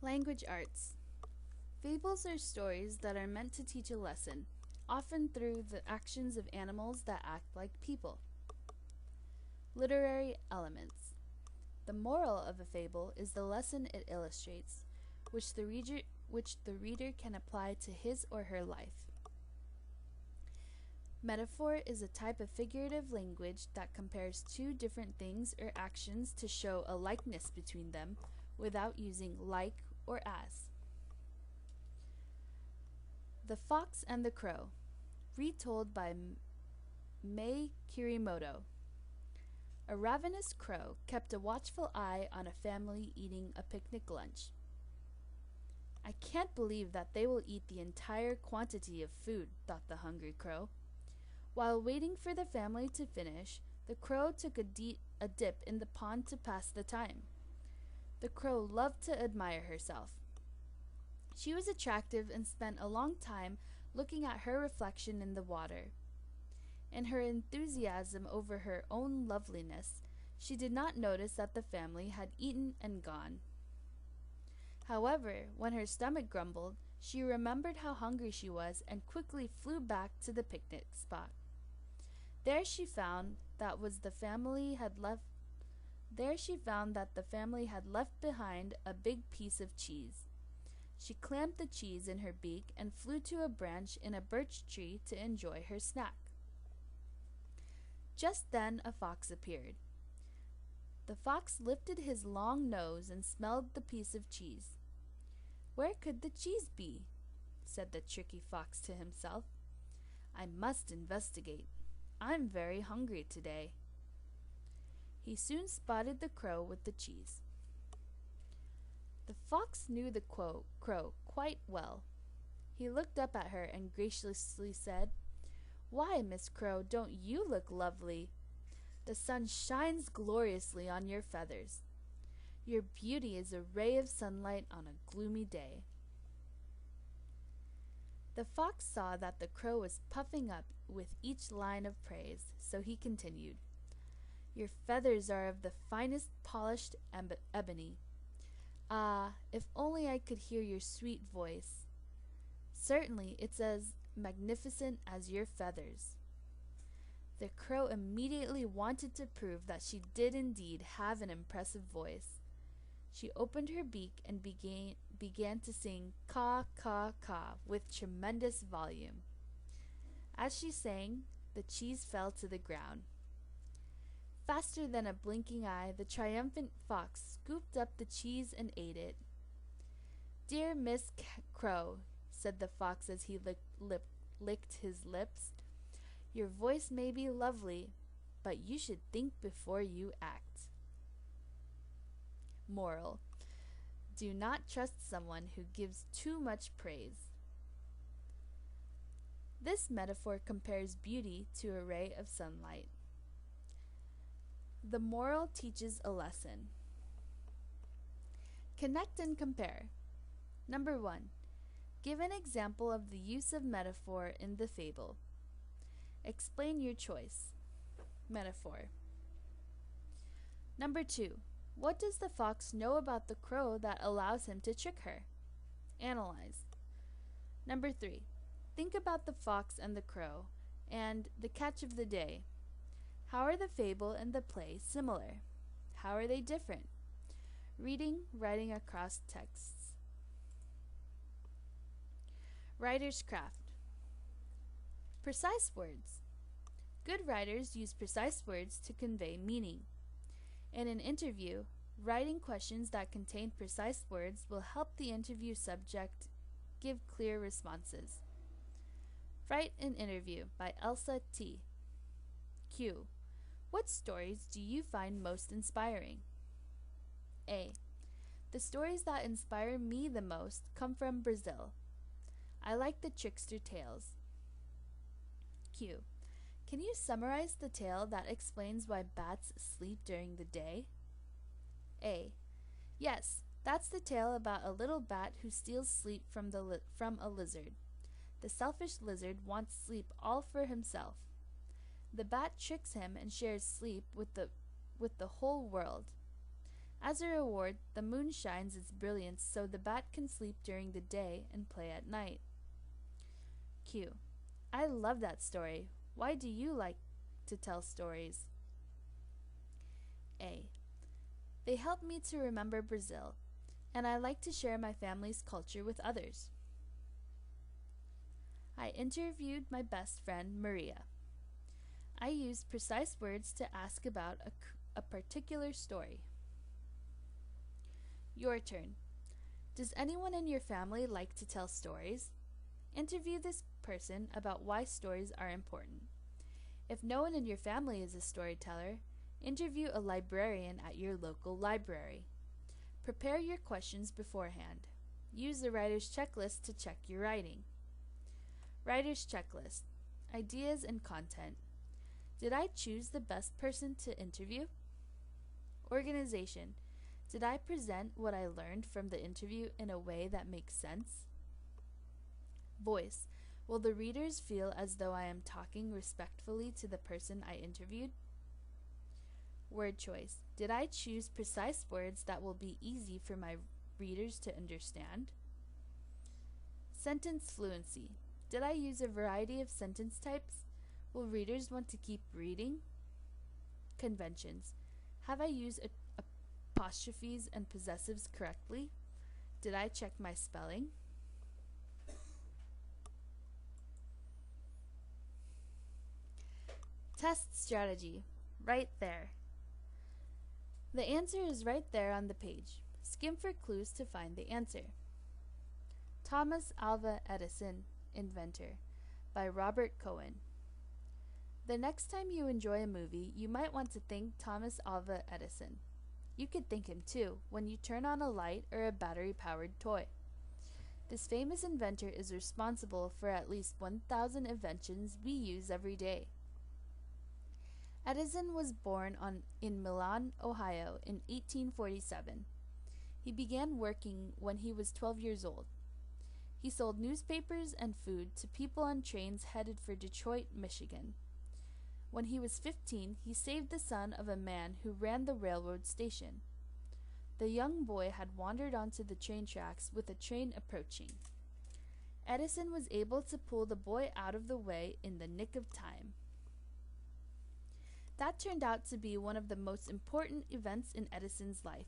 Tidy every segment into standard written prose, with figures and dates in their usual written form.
Language arts. Fables are stories that are meant to teach a lesson, often through the actions of animals that act like people. Literary elements. The moral of a fable is the lesson it illustrates, which the reader can apply to his or her life. Metaphor is a type of figurative language that compares two different things or actions to show a likeness between them without using like or as. The Fox and the Crow, retold by Mei Kirimoto. A ravenous crow kept a watchful eye on a family eating a picnic lunch. "I can't believe that they will eat the entire quantity of food," thought the hungry crow. While waiting for the family to finish, the crow took a dip in the pond to pass the time. The crow loved to admire herself. She was attractive and spent a long time looking at her reflection in the water. In her enthusiasm over her own loveliness, she did not notice that the family had eaten and gone. However, when her stomach grumbled, she remembered how hungry she was and quickly flew back to the picnic spot. There she found that the family had left behind a big piece of cheese. She clamped the cheese in her beak and flew to a branch in a birch tree to enjoy her snack. Just then a fox appeared. The fox lifted his long nose and smelled the piece of cheese. "Where could the cheese be?" said the tricky fox to himself. "I must investigate. I'm very hungry today." He soon spotted the crow with the cheese. The fox knew the crow quite well. He looked up at her and graciously said, "Why, Miss Crow, don't you look lovely? The sun shines gloriously on your feathers. Your beauty is a ray of sunlight on a gloomy day." The fox saw that the crow was puffing up with each line of praise, so he continued, "Your feathers are of the finest polished ebony. Ah, if only I could hear your sweet voice. Certainly it's as magnificent as your feathers." The crow immediately wanted to prove that she did indeed have an impressive voice. She opened her beak and began to sing "caw, caw, caw" with tremendous volume. As she sang, the cheese fell to the ground. Faster than a blinking eye, the triumphant fox scooped up the cheese and ate it. "Dear Miss Crow," said the fox as he licked his lips, "your voice may be lovely, but you should think before you act." Moral: do not trust someone who gives too much praise. This metaphor compares beauty to a ray of sunlight. The moral teaches a lesson. Connect and compare. Number 1. Give an example of the use of metaphor in the fable. Explain your choice. Metaphor. Number 2. What does the fox know about the crow that allows him to trick her? Analyze. Number 3. Think about the fox and the crow and the catch of the day. How are the fable and the play similar? How are they different? Reading, writing across texts. Writer's craft. Precise words. Good writers use precise words to convey meaning. In an interview, writing questions that contain precise words will help the interview subject give clear responses. Write an Interview by Elsa T. Q. What stories do you find most inspiring? A. The stories that inspire me the most come from Brazil. I like the trickster tales. Q. Can you summarize the tale that explains why bats sleep during the day? A. Yes, that's the tale about a little bat who steals sleep from a lizard. The selfish lizard wants sleep all for himself. The bat tricks him and shares sleep with the whole world. As a reward, the moon shines its brilliance so the bat can sleep during the day and play at night. Q. I love that story. Why do you like to tell stories? A. They help me to remember Brazil, and I like to share my family's culture with others. I interviewed my best friend, Maria. I used precise words to ask about a particular story. Your turn. Does anyone in your family like to tell stories? Interview this person about why stories are important. If no one in your family is a storyteller, interview a librarian at your local library. Prepare your questions beforehand. Use the writer's checklist to check your writing. Writer's checklist. Ideas and content. Did I choose the best person to interview? Organization. Did I present what I learned from the interview in a way that makes sense? Voice. Will the readers feel as though I am talking respectfully to the person I interviewed? Word choice. Did I choose precise words that will be easy for my readers to understand? Sentence fluency. Did I use a variety of sentence types? Will readers want to keep reading? Conventions. Have I used apostrophes and possessives correctly? Did I check my spelling? Test strategy. Right there. The answer is right there on the page. Skim for clues to find the answer. Thomas Alva Edison, Inventor, by Robert Cohen. The next time you enjoy a movie, you might want to thank Thomas Alva Edison. You could thank him too when you turn on a light or a battery-powered toy. This famous inventor is responsible for at least 1,000 inventions we use every day. Edison was born in Milan, Ohio in 1847. He began working when he was 12 years old. He sold newspapers and food to people on trains headed for Detroit, Michigan. When he was 15, he saved the son of a man who ran the railroad station. The young boy had wandered onto the train tracks with a train approaching. Edison was able to pull the boy out of the way in the nick of time. That turned out to be one of the most important events in Edison's life.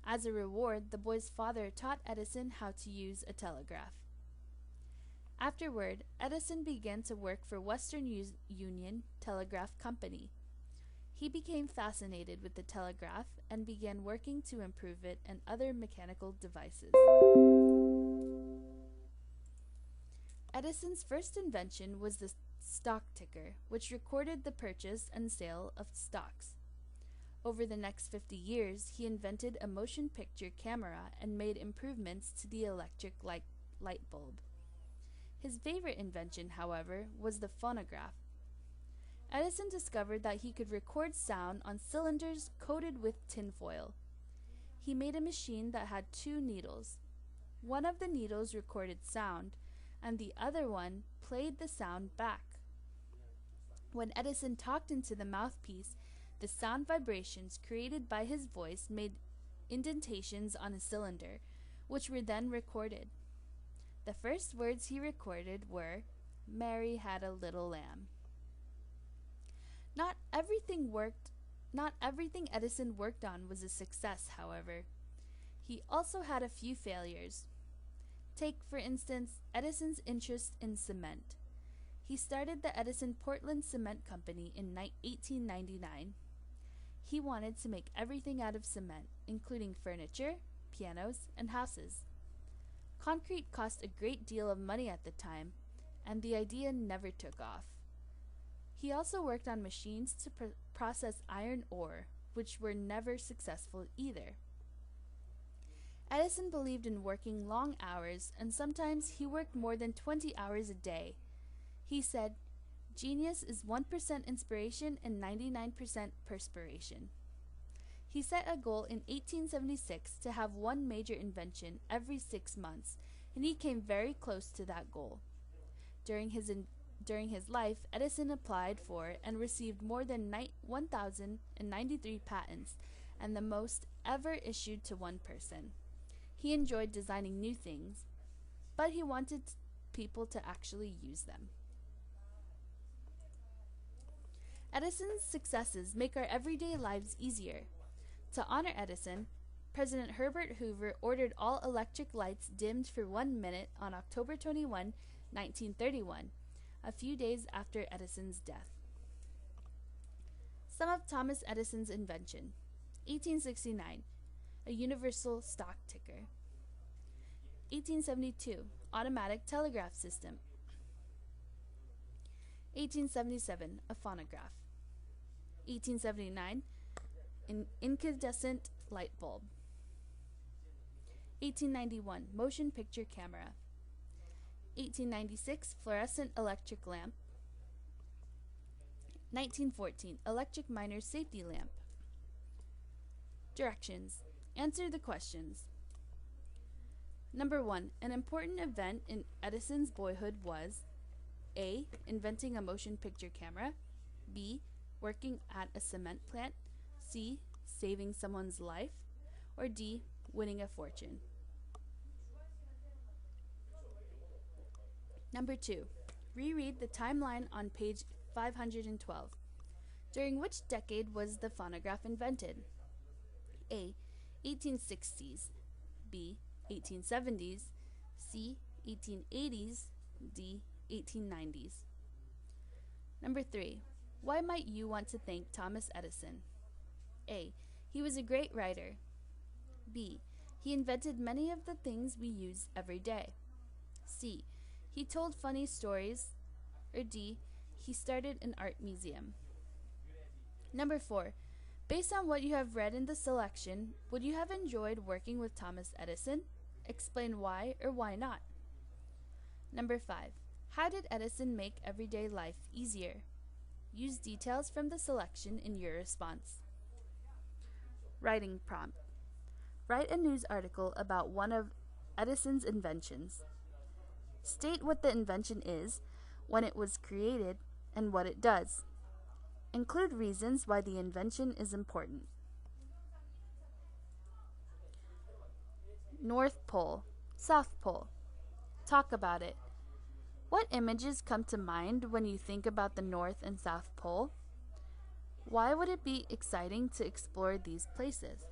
As a reward, the boy's father taught Edison how to use a telegraph. Afterward, Edison began to work for Western Union Telegraph Company. He became fascinated with the telegraph and began working to improve it and other mechanical devices. Edison's first invention was the stock ticker, which recorded the purchase and sale of stocks. Over the next 50 years, he invented a motion picture camera and made improvements to the electric light bulb. His favorite invention, however, was the phonograph. Edison discovered that he could record sound on cylinders coated with tinfoil. He made a machine that had 2 needles. One of the needles recorded sound, and the other one played the sound back. When Edison talked into the mouthpiece, the sound vibrations created by his voice made indentations on a cylinder, which were then recorded. The first words he recorded were, "Mary had a little lamb." Not everything Edison worked on was a success, however. He also had a few failures. Take, for instance, Edison's interest in cement. He started the Edison Portland Cement Company in 1899. He wanted to make everything out of cement, including furniture, pianos, and houses. Concrete cost a great deal of money at the time, and the idea never took off. He also worked on machines to process iron ore, which were never successful either. Edison believed in working long hours, and sometimes he worked more than 20 hours a day. He said, "Genius is 1% inspiration and 99% perspiration." He set a goal in 1876 to have one major invention every 6 months, and he came very close to that goal. During his life, Edison applied for and received more than 1,093 patents and the most ever issued to one person. He enjoyed designing new things, but he wanted people to actually use them. Edison's successes make our everyday lives easier. To honor Edison, President Herbert Hoover ordered all electric lights dimmed for 1 minute on October 21, 1931, a few days after Edison's death. Some of Thomas Edison's invention. 1869, a universal stock ticker. 1872, automatic telegraph system. 1877, a phonograph. 1879, an incandescent light bulb. 1891, motion picture camera. 1896, fluorescent electric lamp. 1914, electric miner's safety lamp. Directions. Answer the questions. Number 1, an important event in Edison's boyhood was A. Inventing a motion picture camera. B. Working at a cement plant. C. Saving someone's life. Or D. Winning a fortune. Number 2, reread the timeline on page 512. During which decade was the phonograph invented? A. 1860s. B. 1870s. C. 1880s. D. 1890s. Number 3, why might you want to thank Thomas Edison? A. He was a great writer. B. He invented many of the things we use every day. C. He told funny stories. Or D. He started an art museum. Number 4, based on what you have read in the selection, would you have enjoyed working with Thomas Edison? Explain why or why not. Number 5, how did Edison make everyday life easier? Use details from the selection in your response. Writing prompt. Write a news article about one of Edison's inventions. State what the invention is, when it was created, and what it does. Include reasons why the invention is important. North Pole, South Pole. Talk about it. What images come to mind when you think about the North and South Pole? Why would it be exciting to explore these places?